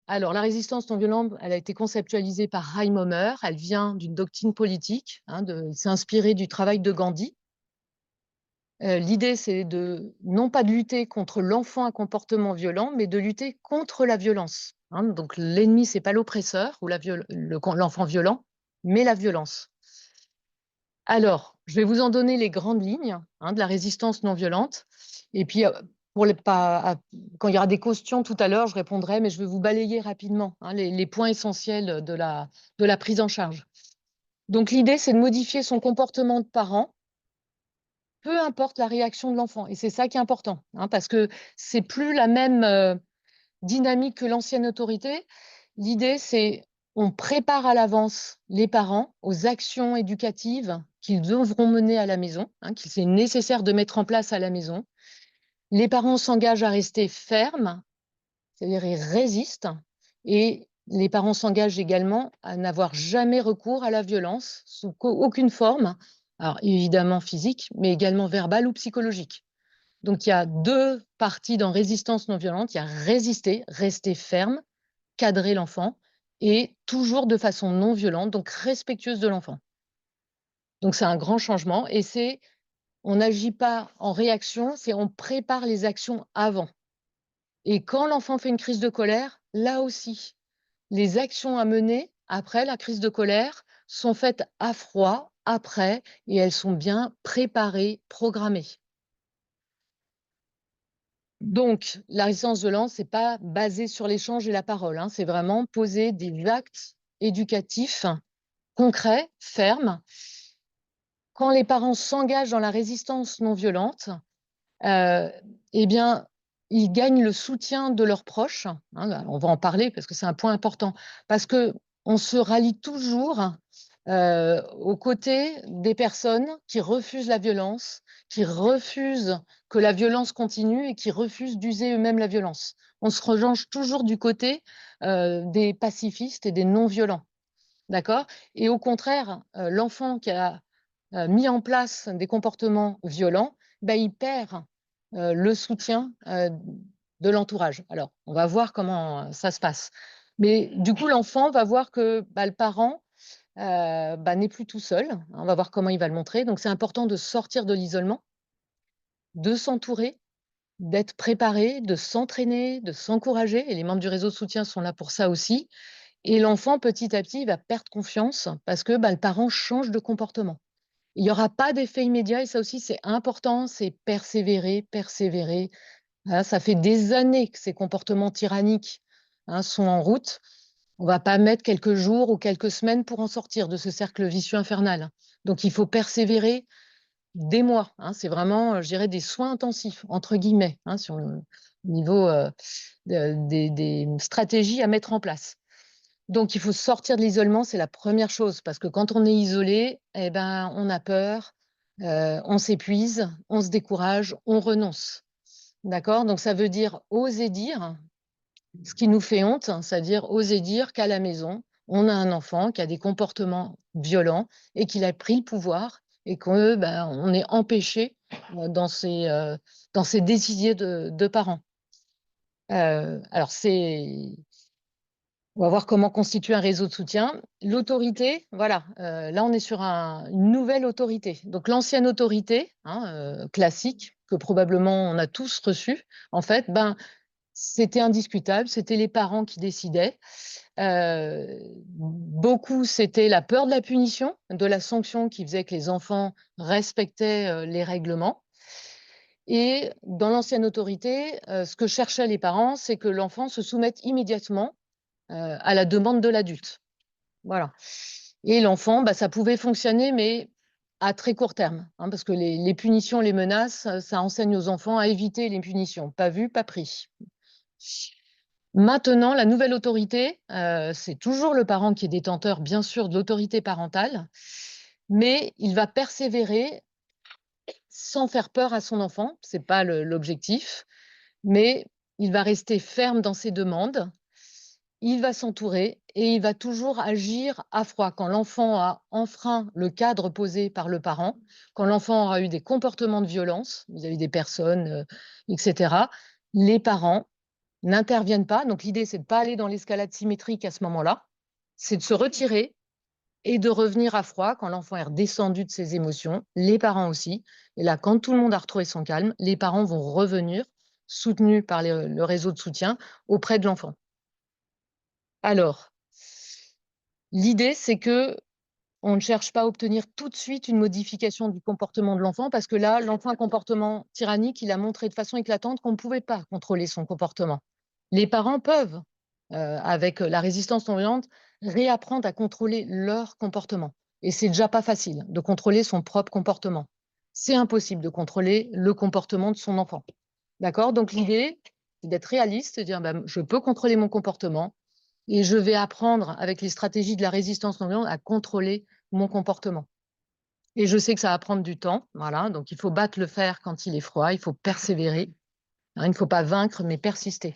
Alors, la résistance non violente, elle a été conceptualisée par Reimer. Elle vient d'une doctrine politique, s'est inspirée du travail de Gandhi. L'idée, c'est non pas de lutter contre l'enfant à comportement violent, mais de lutter contre la violence. Donc, l'ennemi, c'est pas l'oppresseur ou l'enfant violent, mais la violence. Alors, je vais vous en donner les grandes lignes de la résistance non violente. Et puis, quand il y aura des questions tout à l'heure, je répondrai, mais je vais vous balayer rapidement les points essentiels de la prise en charge. Donc, l'idée, c'est de modifier son comportement de parent, peu importe la réaction de l'enfant. Et c'est ça qui est important, parce que c'est plus la même dynamique que l'ancienne autorité. L'idée, c'est on prépare à l'avance les parents aux actions éducatives qu'ils devront mener à la maison, qu'il c'est nécessaire de mettre en place à la maison. Les parents s'engagent à rester fermes, c'est-à-dire ils résistent, et les parents s'engagent également à n'avoir jamais recours à la violence sous aucune forme, alors évidemment physique, mais également verbale ou psychologique. Donc il y a deux parties dans résistance non violente. Il y a résister, rester ferme, cadrer l'enfant, et toujours de façon non violente, donc respectueuse de l'enfant. Donc c'est un grand changement, et on n'agit pas en réaction, c'est on prépare les actions avant. Et quand l'enfant fait une crise de colère, là aussi, les actions à mener après la crise de colère sont faites à froid, après, et elles sont bien préparées, programmées. Donc, la résistance violente, c'est pas basé sur l'échange et la parole, c'est vraiment poser des actes éducatifs concrets, fermes. Quand les parents s'engagent dans la résistance non violente, heu, eh bien, ils gagnent le soutien de leurs proches, on va en parler parce que c'est un point important. Parce qu'on se rallie toujours, aux côtés des personnes qui refusent la violence, qui refusent que la violence continue et qui refusent d'user eux-mêmes la violence. On se range toujours du côté, des pacifistes et des non-violents, d'accord? Et au contraire, l'enfant qui a mis en place des comportements violents, il perd le soutien de l'entourage. Alors, on va voir comment ça se passe. Mais du coup, l'enfant va voir que le parent n'est plus tout seul. On va voir comment il va le montrer. Donc, c'est important de sortir de l'isolement, de s'entourer, d'être préparé, de s'entraîner, de s'encourager. Et les membres du réseau de soutien sont là pour ça aussi. Et l'enfant, petit à petit, va perdre confiance parce que le parent change de comportement. Il n'y aura pas d'effet immédiat, et ça aussi c'est important, c'est persévérer, persévérer. Ça fait des années que ces comportements tyranniques, sont en route. On va pas mettre quelques jours ou quelques semaines pour en sortir de ce cercle vicieux infernal. Donc il faut persévérer des mois, c'est vraiment, je dirais, «des soins intensifs» entre guillemets, sur le niveau, des stratégies à mettre en place. Donc il faut sortir de l'isolement, c'est la première chose, parce que quand on est isolé, on a peur, on s'épuise, on se décourage, on renonce. D'accord? Donc ça veut dire oser dire ce qui nous fait honte, c'est-à-dire oser dire qu'à la maison, on a un enfant qui a des comportements violents et qu'il a pris le pouvoir, et que, on est empêché, dans ses décisions de parents. Alors on va voir comment constituer un réseau de soutien. L'autorité, voilà, là on est sur une nouvelle autorité. Donc l'ancienne autorité, classique, que probablement on a tous reçue, en fait, c'était indiscutable, c'était les parents qui décidaient. Beaucoup, c'était la peur de la punition, de la sanction, qui faisait que les enfants respectaient les règlements. Et dans l'ancienne autorité, ce que cherchaient les parents, c'est que l'enfant se soumette immédiatement à la demande de l'adulte. Voilà. Et l'enfant, ça pouvait fonctionner, mais à très court terme, parce que les punitions, les menaces, ça enseigne aux enfants à éviter les punitions. Pas vu, pas pris. Maintenant, la nouvelle autorité, c'est toujours le parent qui est détenteur, bien sûr, de l'autorité parentale, mais il va persévérer sans faire peur à son enfant. C'est pas l'objectif, mais il va rester ferme dans ses demandes. Il va s'entourer et il va toujours agir à froid. Quand l'enfant a enfreint le cadre posé par le parent, quand l'enfant aura eu des comportements de violence vis-à-vis des personnes, etc., les parents n'interviennent pas. Donc l'idée, c'est de ne pas aller dans l'escalade symétrique à ce moment-là, c'est de se retirer et de revenir à froid quand l'enfant est redescendu de ses émotions, les parents aussi. Et là, quand tout le monde a retrouvé son calme, les parents vont revenir, soutenus par le réseau de soutien, auprès de l'enfant. Alors, l'idée, c'est que on ne cherche pas à obtenir tout de suite une modification du comportement de l'enfant parce que là, l'enfant a un comportement tyrannique, il a montré de façon éclatante qu'on ne pouvait pas contrôler son comportement. Les parents peuvent, avec la résistance non violente, réapprendre à contrôler leur comportement et c'est déjà pas facile de contrôler son propre comportement. C'est impossible de contrôler le comportement de son enfant. D'accord? Donc l'idée, c'est d'être réaliste, de dire: «Bah, je peux contrôler mon comportement et je vais apprendre avec les stratégies de la résistance non violente à contrôler mon comportement». Et je sais que ça va prendre du temps, voilà, donc il faut battre le fer quand il est froid, il faut persévérer, hein, il ne faut pas vaincre mais persister.